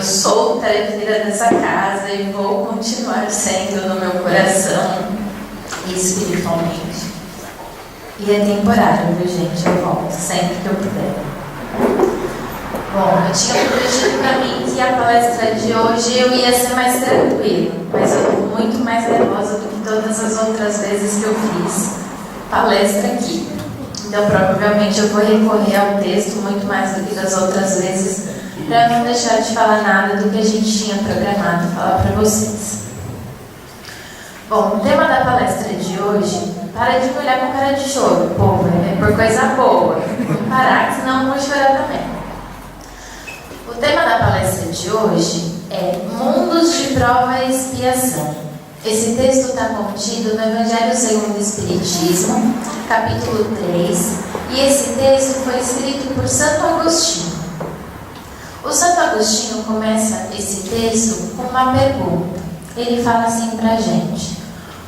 sou tarefa dessa casa e vou continuar sendo no meu coração e espiritualmente. E é temporário, viu, gente? Eu volto sempre que eu puder. Bom, eu tinha prometido para mim que a palestra de hoje eu ia ser mais tranquila, mas eu estou muito mais nervosa do que todas as outras vezes que eu fiz palestra aqui. Então, provavelmente, eu vou recorrer ao texto muito mais do que das outras vezes, para não deixar de falar nada do que a gente tinha programado falar para vocês. Bom, o tema da palestra de hoje, para de me olhar com cara de choro, povo, é por coisa boa. Vamos parar, senão eu vou chorar também. O tema da palestra de hoje é Mundos de Prova e Expiação. Esse texto está contido no Evangelho segundo o Espiritismo, capítulo 3, e esse texto foi escrito por Santo Agostinho. O Santo Agostinho começa esse texto com uma pergunta. Ele fala assim para a gente: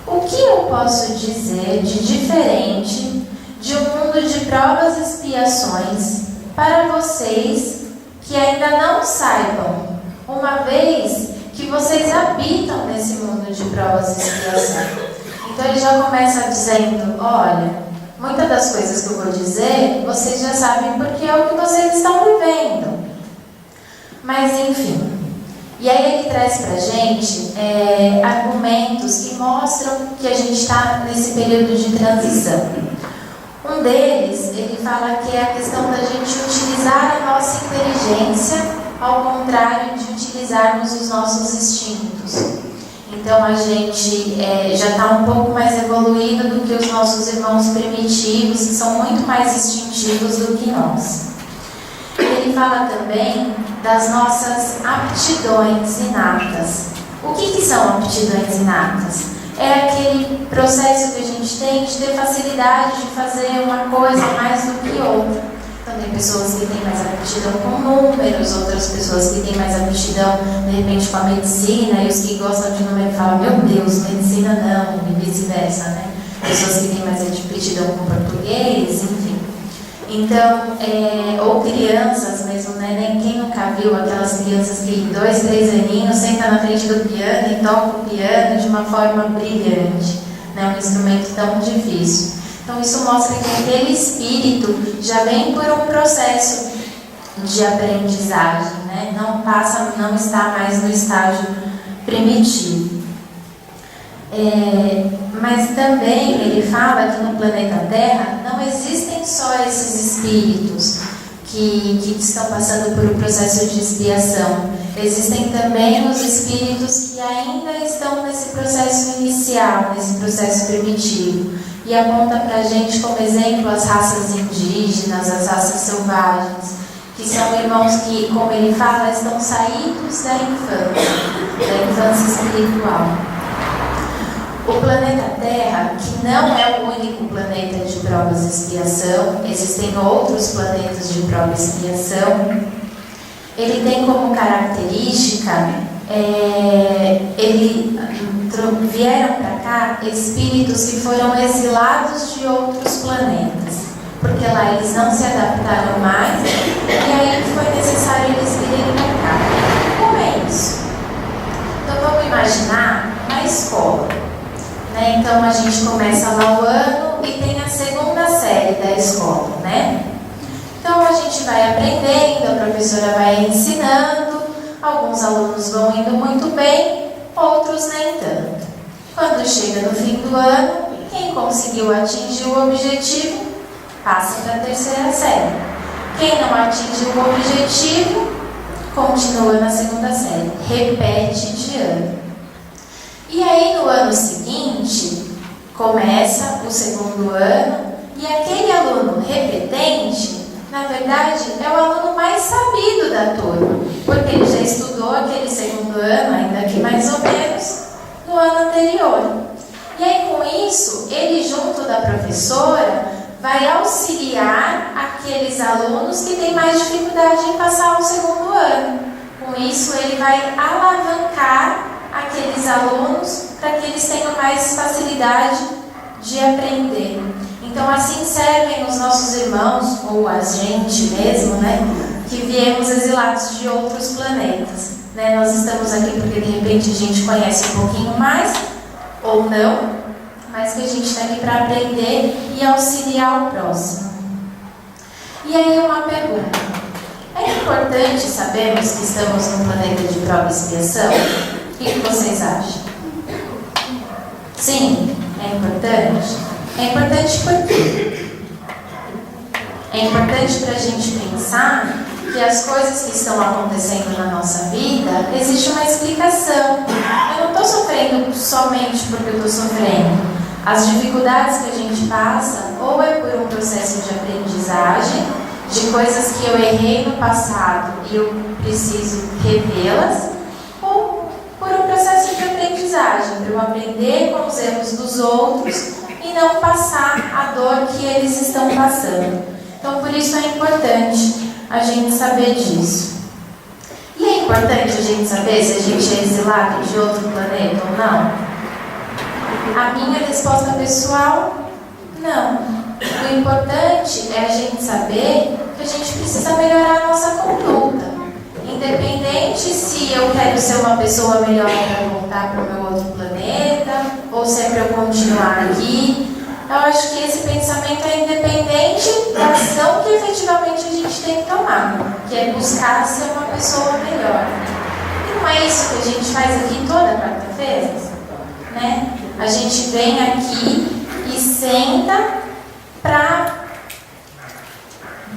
o que eu posso dizer de diferente de um mundo de provas e expiações para vocês que ainda não saibam, uma vez que vocês habitam nesse mundo de provas e expiação? Então ele já começa dizendo: olha, muitas das coisas que eu vou dizer, vocês já sabem porque é o que vocês estão vivendo. Mas enfim, e aí ele traz pra gente argumentos que mostram que a gente está nesse período de transição. Um deles, ele fala que é a questão da gente utilizar a nossa inteligência ao contrário de utilizarmos os nossos instintos. Então a gente já está um pouco mais evoluído do que os nossos irmãos primitivos, que são muito mais instintivos do que nós. Ele fala também das nossas aptidões inatas. O que são aptidões inatas? É aquele processo que a gente tem de ter facilidade de fazer uma coisa mais do que outra. Então tem pessoas que têm mais aptidão com números, outras pessoas que têm mais aptidão, de repente, com a medicina, e os que gostam de número falam: meu Deus, medicina não, e vice-versa, né? Pessoas que têm mais aptidão com português, enfim. Então, ou crianças mesmo, né? Quem nunca viu aquelas crianças que 2, 3 aninhos sentam na frente do piano e tocam o piano de uma forma brilhante, né? Um instrumento tão difícil. Então isso mostra que aquele espírito já vem por um processo de aprendizagem, né? Não está mais no estágio primitivo. Mas também ele fala que no planeta Terra não existem só esses espíritos que estão passando por um processo de expiação. Existem também os espíritos que ainda estão nesse processo inicial, nesse processo primitivo. E aponta para a gente como exemplo as raças indígenas, as raças selvagens, que são irmãos que, como ele fala, estão saídos da infância espiritual. O planeta Terra, que não é o único planeta de provas e expiação, existem outros planetas de prova e expiação, ele tem como característica, vieram para cá espíritos que foram exilados de outros planetas, porque lá eles não se adaptaram mais, e aí foi necessário eles virem para cá. Como é isso? Então vamos imaginar uma escola. Então a gente começa lá o ano e tem a segunda série da escola, né? Então a gente vai aprendendo, a professora vai ensinando, alguns alunos vão indo muito bem, outros nem tanto. Quando chega no fim do ano, quem conseguiu atingir o objetivo passa para a terceira série. Quem não atingiu o objetivo continua na segunda série, repete de ano. E aí no ano seguinte, começa o segundo ano, e aquele aluno repetente, na verdade, é o aluno mais sabido da turma, porque ele já estudou aquele segundo ano, ainda que mais ou menos, no ano anterior. E aí com isso, ele junto da professora, vai auxiliar aqueles alunos que têm mais dificuldade em passar o segundo ano. Com isso, ele vai alavancar aqueles alunos para que eles tenham mais facilidade de aprender. Então assim servem os nossos irmãos, ou a gente mesmo, né, que viemos exilados de outros planetas. né? Nós estamos aqui porque de repente a gente conhece um pouquinho mais, ou não, mas que a gente está aqui para aprender e auxiliar o próximo. E aí uma pergunta: é importante sabermos que estamos num planeta de prova e expiação? O que vocês acham? Sim, é importante? É importante por quê? É importante para a gente pensar que as coisas que estão acontecendo na nossa vida, existe uma explicação. Eu não estou sofrendo somente porque eu estou sofrendo. As dificuldades que a gente passa, ou é por um processo de aprendizagem, de coisas que eu errei no passado e eu preciso revê-las, ou por um processo de aprendizagem, para eu aprender com os erros dos outros e não passar a dor que eles estão passando. Então, por isso é importante a gente saber disso. E é importante a gente saber se a gente é exilado de outro planeta ou não? A minha resposta pessoal, não. O importante é a gente saber que a gente precisa melhorar a nossa conduta. Independente se eu quero ser uma pessoa melhor para voltar para o meu outro planeta, ou se é para eu continuar aqui. Eu acho que esse pensamento é independente da ação que efetivamente a gente tem que tomar, que é buscar ser uma pessoa melhor. E não é isso que a gente faz aqui toda quarta-feira, né? A gente vem aqui e senta para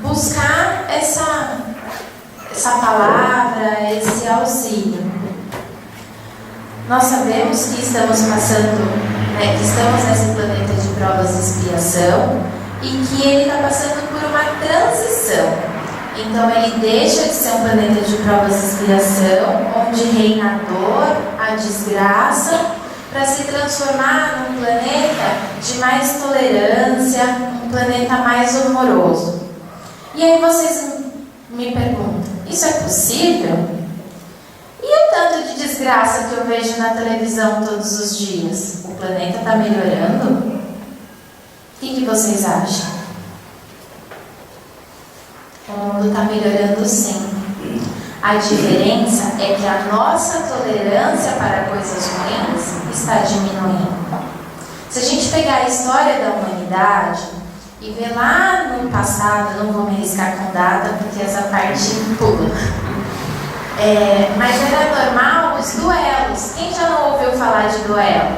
buscar essa palavra, esse auxílio. Nós sabemos que estamos passando, que estamos nesse planeta de provas e expiação e que ele está passando por uma transição. Então ele deixa de ser um planeta de provas e expiação, onde reina a dor, a desgraça, para se transformar num planeta de mais tolerância, um planeta mais amoroso. E aí vocês me perguntam, isso é possível? E o tanto de desgraça que eu vejo na televisão todos os dias? O planeta está melhorando? O que vocês acham? O mundo está melhorando, sim. A diferença é que a nossa tolerância para coisas ruins está diminuindo. Se a gente pegar a história da humanidade e ver lá no passado, não vou me arriscar com data porque essa parte pula. Mas era normal os duelos. Quem já não ouviu falar de duelo?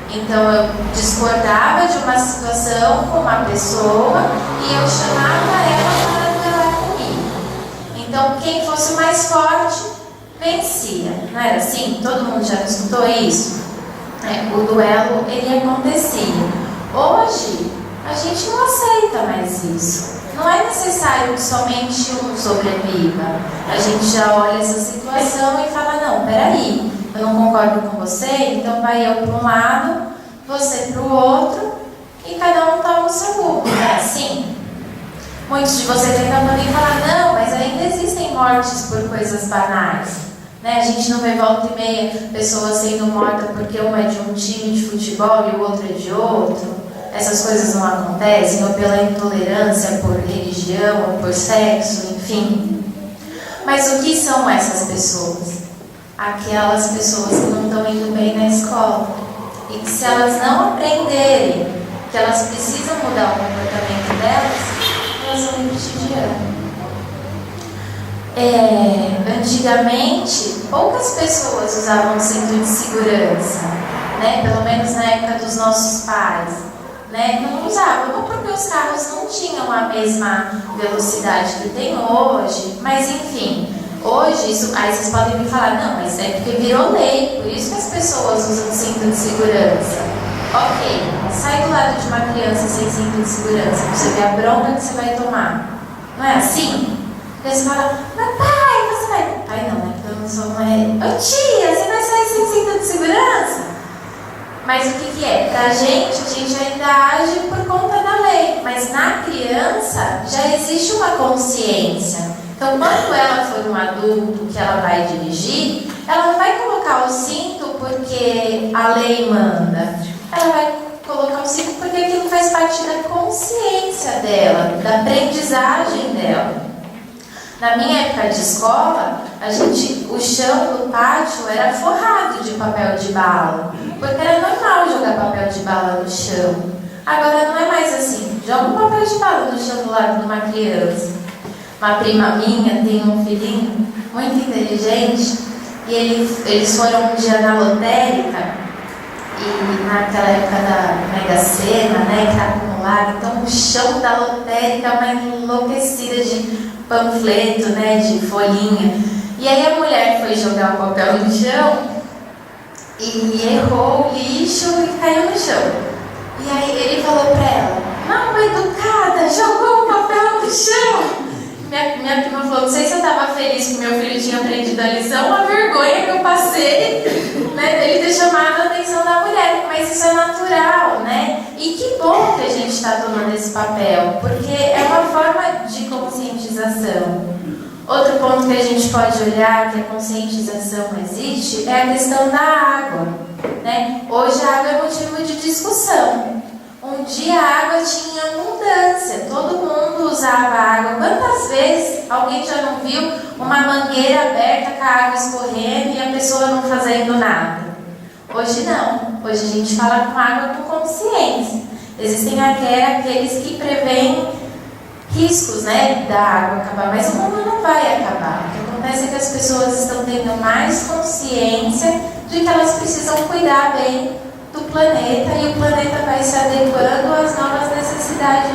Então eu discordava de uma situação com uma pessoa e eu chamava ela para duelar comigo. Então quem fosse o mais forte vencia. Não era assim? Todo mundo já escutou isso? O duelo ele acontecia. Hoje a gente não aceita mais isso. Não é necessário que somente um sobreviva. A gente já olha essa situação e fala, não, peraí, eu não concordo com você, então vai eu para um lado, você para o outro, e cada um toma o seu rumo. Não é assim? Muitos de vocês ainda podem falar, não, mas ainda existem mortes por coisas banais. A gente não vê volta e meia pessoas sendo mortas porque uma é de um time de futebol e o outro é de outro. Essas coisas não acontecem, ou pela intolerância por religião, ou por sexo, enfim. Mas o que são essas pessoas? Aquelas pessoas que não estão indo bem na escola. E que se elas não aprenderem que elas precisam mudar o comportamento delas, elas vão repetir de ano. Antigamente, poucas pessoas usavam cinto de segurança, pelo menos na época dos nossos pais. Não usavam, não porque os carros não tinham a mesma velocidade que tem hoje, mas enfim, hoje isso, aí vocês podem me falar, não, mas é porque virou lei, por isso que as pessoas usam cinto de segurança. Ok, sai do lado de uma criança sem cinto de segurança, você vê a bronca que você vai tomar. Não é assim? Aí você fala, mas pai, você vai... Pai não, né? Porque eu não sou mãe. Ô tia, você vai sair sem cinto de segurança? Mas o que é? Pra gente, a gente ainda age por conta da lei. Mas na criança já existe uma consciência. Então, quando ela for um adulto que ela vai dirigir, ela não vai colocar o cinto porque a lei manda. Ela vai colocar o cinto porque aquilo faz parte da consciência dela, da aprendizagem dela. Na minha época de escola, o chão do pátio era forrado de papel de bala, porque era normal jogar papel de bala no chão. Agora não é mais assim. Joga um papel de bala no chão do lado de uma criança. Uma prima minha tem um filhinho muito inteligente e eles foram um dia na lotérica e naquela época da Mega Sena, né, que tá acumulado, então o chão da lotérica é uma enlouquecida de panfleto, né, de folhinha. E aí a mulher foi jogar o papel no chão e errou o lixo e caiu no chão. E aí ele falou pra ela: "Mal educada, jogou o papel no chão." Minha prima falou: "Não sei se eu estava feliz que meu filho tinha aprendido a lição, a vergonha que eu passei, né, dele ter chamado a atenção da mulher." Mas isso é natural, né? E que bom que a gente está tomando esse papel, porque é uma forma de conscientização. Outro ponto que a gente pode olhar que a conscientização existe é a questão da água, né? Hoje a água é motivo de discussão. Um dia a água tinha abundância, todo mundo usava água. Quantas vezes alguém já não viu uma mangueira aberta com a água escorrendo e a pessoa não fazendo nada? Hoje não, hoje a gente fala com água com consciência. Existem aqueles que preveem riscos, né, da água acabar, mas o mundo não vai acabar. O que acontece é que as pessoas estão tendo mais consciência de que elas precisam cuidar bem do planeta e o planeta vai se adequando às novas necessidades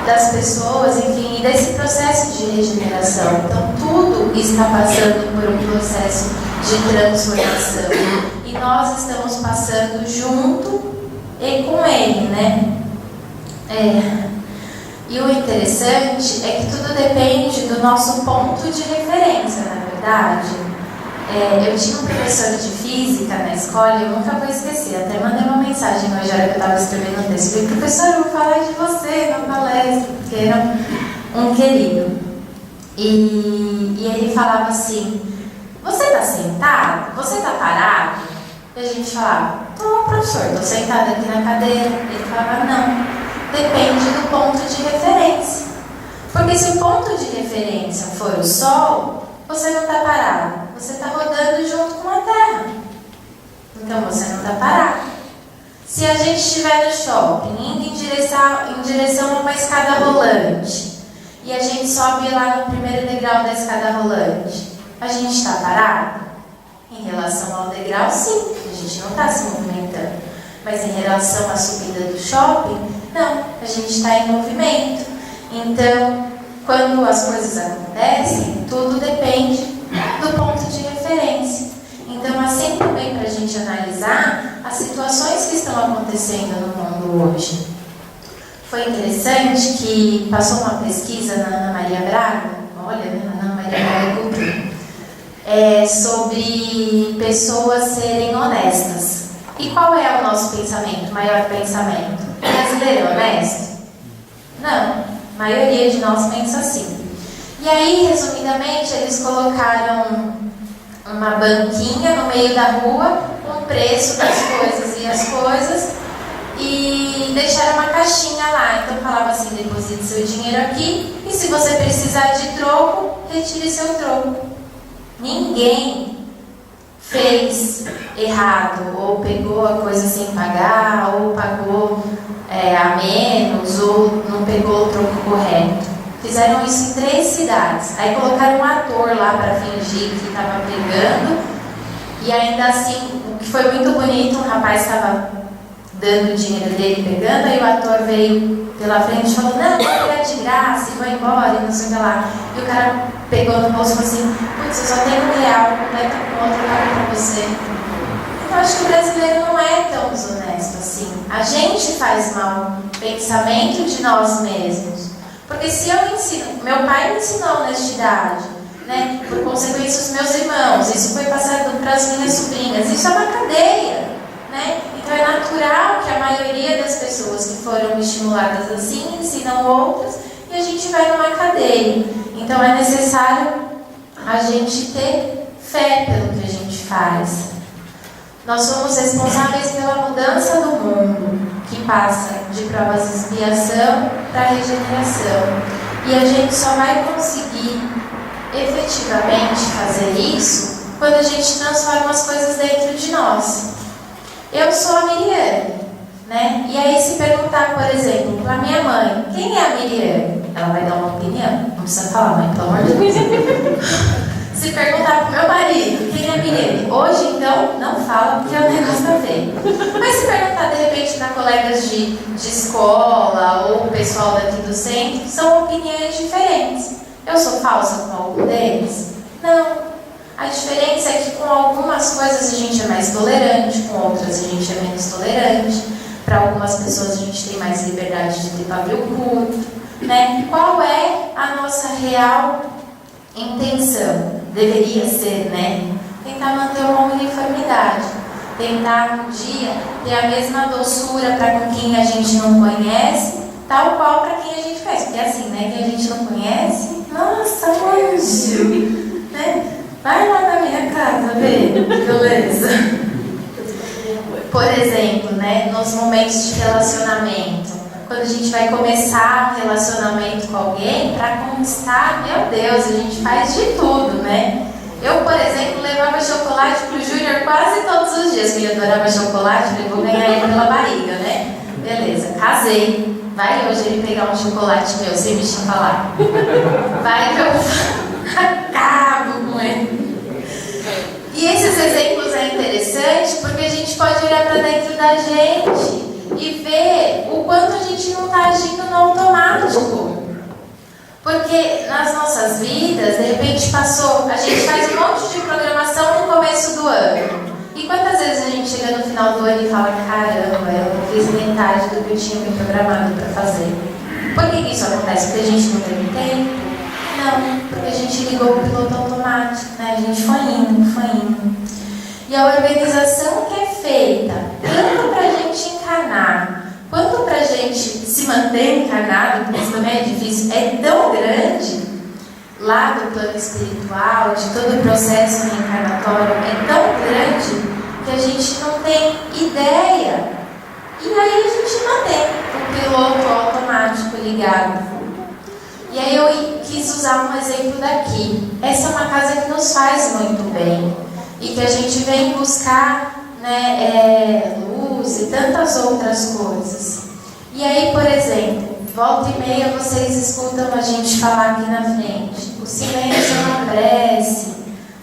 das pessoas, enfim, e desse processo de regeneração. Então tudo está passando por um processo de transformação e nós estamos passando junto e com ele, né? E o interessante é que tudo depende do nosso ponto de referência, na verdade. Eu tinha um professor de física na escola e eu nunca vou esquecer. Até mandei uma mensagem hoje, na hora que eu estava escrevendo um texto. Eu falei: "Professor, eu vou falar de você na palestra", porque era um querido. E ele falava assim: "Você está sentado? Você está parado?" E a gente falava: "Tô, professor, estou sentado aqui na cadeira." Ele falava: "Não, depende do ponto de referência. Porque se o ponto de referência for o Sol, você não está parado. Você está rodando junto com a Terra. Então você não está parado. Se a gente estiver no shopping, indo em direção a uma escada rolante, e a gente sobe lá no primeiro degrau da escada rolante, a gente está parado? Em relação ao degrau, sim, a gente não está se movimentando. Mas em relação à subida do shopping, não, a gente está em movimento. Então, quando as coisas acontecem, tudo depende do ponto de referência. Então, é sempre bem para a gente analisar as situações que estão acontecendo no mundo hoje. Foi interessante que passou uma pesquisa na Ana Maria Braga, Ana Maria Braga, sobre pessoas serem honestas. E qual é o nosso pensamento, maior pensamento? O brasileiro é honesto? Não, a maioria de nós pensa assim. E aí, resumidamente, eles colocaram uma banquinha no meio da rua com o preço das coisas e as coisas e deixaram uma caixinha lá. Então falava assim: deposite seu dinheiro aqui e se você precisar de troco, retire seu troco. Ninguém fez errado, ou pegou a coisa sem pagar, ou pagou a menos, ou não pegou o troco correto. Fizeram isso em 3 cidades. Aí colocaram um ator lá para fingir que estava pegando. E ainda assim, o que foi muito bonito, um rapaz estava dando o dinheiro dele pegando, aí o ator veio pela frente e falou: "Não, vou pegar de graça e vou embora", e não sei o que lá. E o cara pegou no bolso e falou assim: "Putz, eu só tenho R$1, onde é que eu outro cara para você?" Eu acho que o brasileiro não é tão desonesto assim. A gente faz mal pensamento de nós mesmos. Porque se eu ensino, meu pai me ensinou honestidade, né? Por consequência os meus irmãos, isso foi passado para as minhas sobrinhas, isso é uma cadeia, né? Então é natural que a maioria das pessoas que foram estimuladas assim ensinam outras e a gente vai numa cadeia. Então é necessário a gente ter fé pelo que a gente faz. Nós somos responsáveis pela mudança do mundo, que passa de provas de expiação para regeneração. E a gente só vai conseguir efetivamente fazer isso quando a gente transforma as coisas dentro de nós. Eu sou a Miriane, né? E aí se perguntar, por exemplo, para minha mãe, quem é a Miriane? Ela vai dar uma opinião. Não precisa falar, mãe, pelo amor de Deus. Se perguntar pro meu marido, quem é a Miriane? Hoje, então, não fala, porque o negócio tá feio. Mas se perguntar, de repente, para colegas de escola ou o pessoal daqui do centro, são opiniões diferentes. Eu sou falsa com algum deles? Não. A diferença é que com algumas coisas a gente é mais tolerante, com outras a gente é menos tolerante. Para algumas pessoas a gente tem mais liberdade de ter pavio curto, né? Qual é a nossa real intenção? Deveria ser, né? Tentar manter uma uniformidade. Tentar um dia ter a mesma doçura para com quem a gente não conhece, tal qual para quem a gente conhece. Porque assim, né? Quem a gente não conhece, nossa, anjo, né? Vai lá na minha casa ver, beleza? Por exemplo, né? Nos momentos de relacionamento, quando a gente vai começar um relacionamento com alguém, para conquistar, meu Deus, a gente faz de tudo, né? Eu, por exemplo, levava chocolate pro Júnior quase todos os dias, porque ele adorava chocolate, falei, vou ganhar ele pela barriga, né? Beleza, casei. Vai hoje ele pegar um chocolate meu, sem me falar. Vai que eu acabo com ele. E esses exemplos é interessante porque a gente pode olhar para dentro da gente e ver o quanto a gente não está agindo no automático. Porque nas nossas vidas, de repente passou, a gente faz um monte de programação no começo do ano. E quantas vezes a gente chega no final do ano e fala, caramba, eu não fiz metade do que eu tinha me programado para fazer. Por que isso acontece? Porque a gente não teve tempo? Não, porque a gente ligou o piloto automático, né? A gente foi indo, foi indo. E a organização que é feita, tanto para a gente encarnar, quanto para a gente se manter encarnado, porque isso também é difícil, é tão grande, lá do plano espiritual, de todo o processo reencarnatório, é tão grande que a gente não tem ideia. E aí a gente mantém o piloto automático ligado. E aí eu quis usar um exemplo daqui. Essa é uma casa que nos faz muito bem e que a gente vem buscar, né, luz e tantas outras coisas. E aí, por exemplo, volta e meia vocês escutam a gente falar aqui na frente. O silêncio é uma prece.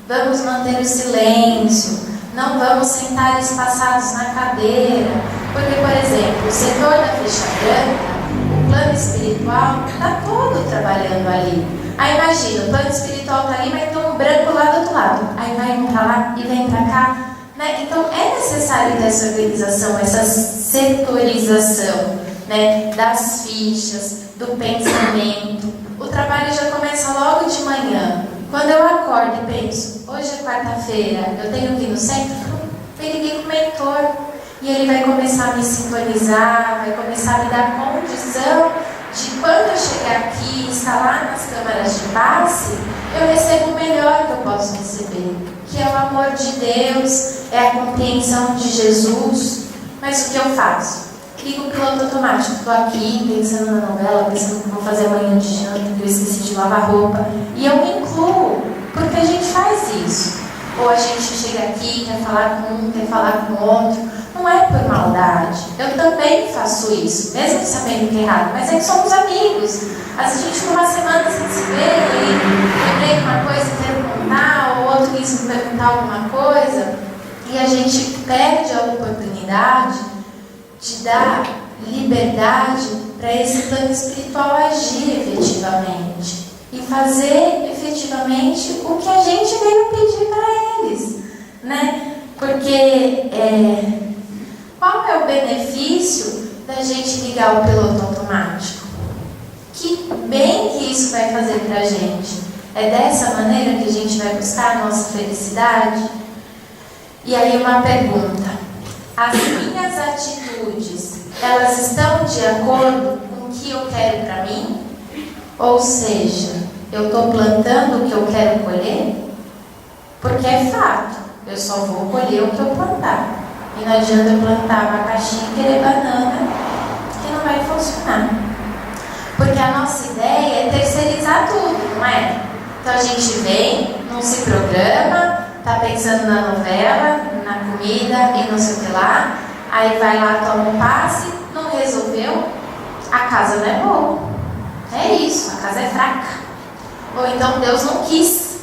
Vamos manter o silêncio. Não vamos sentar espaçados na cadeira. Porque, por exemplo, o setor da ficha branca, o plano espiritual está todo trabalhando ali. Aí imagina, o plano espiritual está ali, mas tem um branco lá do outro lado. Aí vai um para lá e vem para cá. Né? Então é necessário ter essa organização, essa setorização, né? Das fichas, do pensamento. O trabalho já começa logo de manhã. Quando eu acordo e penso, hoje é quarta-feira, eu tenho que ir no centro, eu liguei com o mentor. E ele vai começar a me sintonizar, vai começar a me dar condição de quando eu chegar aqui e estar lá nas câmaras de passe, eu recebo o melhor que eu posso receber, que é o amor de Deus, é a compreensão de Jesus. Mas o que eu faço? Ligo o piloto automático, estou aqui pensando na novela, pensando no que vou fazer amanhã de janta, que eu esqueci de lavar roupa, e eu me incluo, porque a gente faz isso. Ou a gente chega aqui, quer falar com um, quer falar com o outro. Não é por maldade. Eu também faço isso, mesmo sabendo que é errado. Mas é que somos amigos. Às vezes a gente ficou uma semana sem se ver, e lembrei de uma coisa e quero contar, ou outro quis me perguntar alguma coisa, e a gente perde a oportunidade de dar liberdade para esse plano espiritual agir efetivamente e fazer efetivamente o que a gente veio pedir para eles, né? Porque qual é o benefício da gente ligar o piloto automático? Que bem que isso vai fazer para a gente? É dessa maneira que a gente vai buscar a nossa felicidade? E aí uma pergunta: as minhas atitudes, elas estão de acordo com o que eu quero para mim? Ou seja, eu estou plantando o que eu quero colher? Porque é fato, eu só vou colher o que eu plantar. E não adianta eu plantar abacaxi e querer banana, que não vai funcionar. Porque Porque a nossa ideia é terceirizar tudo, não é? Então a gente vem, não se programa, tá pensando na novela, na comida e não sei o que lá, aí vai lá, toma um passe, não resolveu, a casa não é boa. É isso, a casa é fraca. Ou então Deus não quis.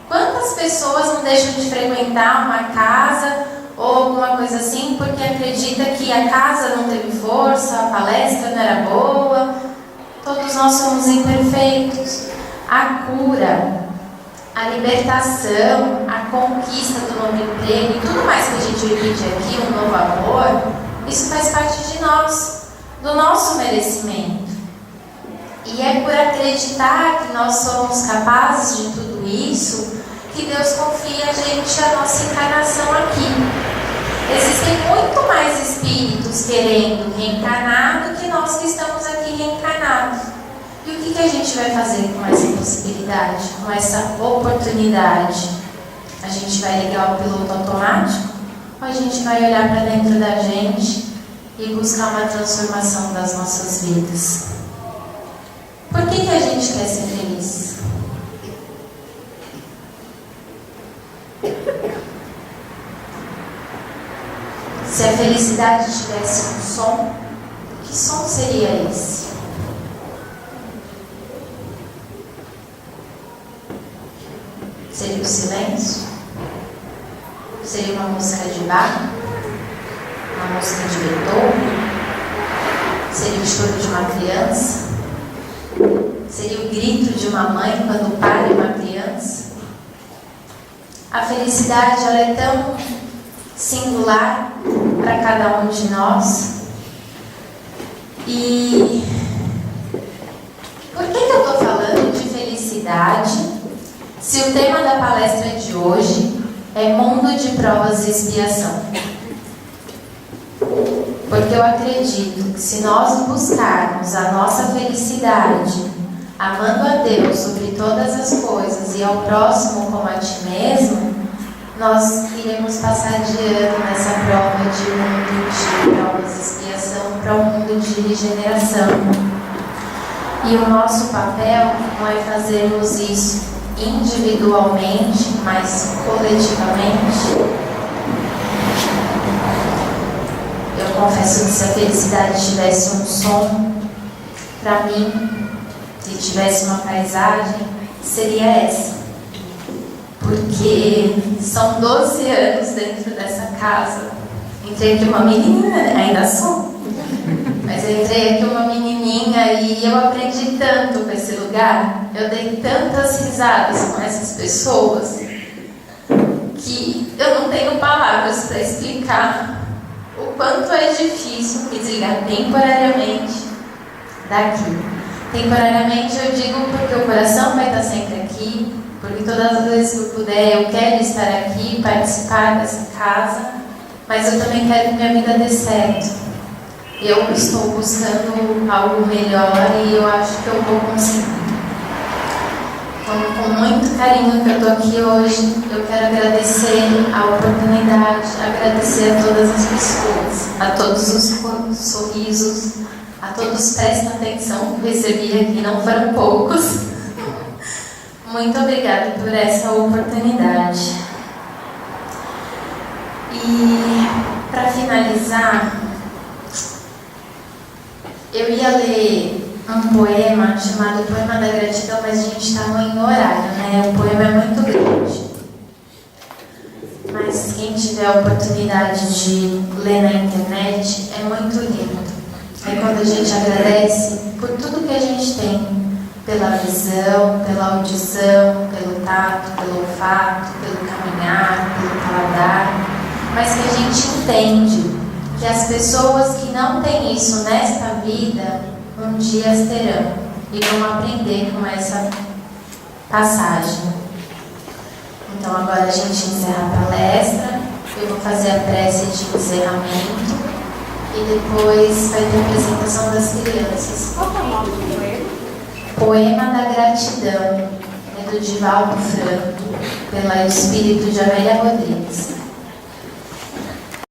Quantas pessoas não deixam de frequentar uma casa ou alguma coisa assim porque acredita que a casa não teve força, a palestra não era boa? Todos nós somos imperfeitos. A cura, a libertação, a conquista do novo emprego e tudo mais que a gente divide aqui, um novo amor, isso faz parte de nós, do nosso merecimento. E é por acreditar que nós somos capazes de tudo isso que Deus confia a gente a nossa encarnação aqui. Existem muito mais espíritos querendo reencarnar do que nós que estamos aqui reencarnados. E o que a gente vai fazer com essa possibilidade, com essa oportunidade? A gente vai ligar o piloto automático ou a gente vai olhar para dentro da gente e buscar uma transformação das nossas vidas? Por que a gente quer ser feliz? Se a felicidade tivesse um som, que som seria esse? Seria o silêncio? Seria uma música de Bach? Uma música de Beethoven? Seria o choro de uma criança? Seria o grito de uma mãe quando para uma criança? A felicidade, ela é tão singular para cada um de nós. E por que eu estou falando de felicidade se o tema da palestra de hoje é mundo de provas e expiação? Porque eu acredito que se nós buscarmos a nossa felicidade amando a Deus sobre todas as coisas e ao próximo como a ti mesmo, nós iremos passar de ano nessa prova de mundo de provas e expiação para um mundo de regeneração. E o nosso papel não é fazermos isso individualmente, mas coletivamente. Eu confesso que se a felicidade tivesse um som, para mim, se tivesse uma paisagem, seria essa. Porque são 12 anos dentro dessa casa. Entrei aqui uma menininha, ainda sou, mas eu entrei aqui uma menininha e eu aprendi tanto com esse lugar. Eu dei tantas risadas com essas pessoas que eu não tenho palavras para explicar o quanto é difícil me desligar temporariamente daqui. Temporariamente eu digo porque o coração vai estar sempre aqui, porque todas as vezes que eu puder eu quero estar aqui, participar dessa casa, mas eu também quero que minha vida dê certo. Eu estou buscando algo melhor e eu acho que eu vou conseguir. Então, com muito carinho que eu estou aqui hoje, eu quero agradecer a oportunidade, agradecer a todas as pessoas, a todos os sorrisos, a todos, prestem atenção que eu recebi aqui, não foram poucos. Muito obrigada por essa oportunidade. E para finalizar, eu ia ler um poema chamado Poema da Gratidão, mas a gente está em horário, né? O poema é muito grande. Mas quem tiver a oportunidade de ler na internet, é muito lindo. É quando a gente agradece por tudo que a gente tem. Pela visão, pela audição, pelo tato, pelo olfato, pelo caminhar, pelo paladar. Mas que a gente entende que as pessoas que não têm isso nesta vida, um dia as terão e vão aprender com essa passagem. Então agora a gente encerra a palestra, eu vou fazer a prece de encerramento e depois vai ter a apresentação das crianças. Qual é o nome do poema? Poema da Gratidão, é do Divaldo Franco, pela Espírito de Amélia Rodrigues.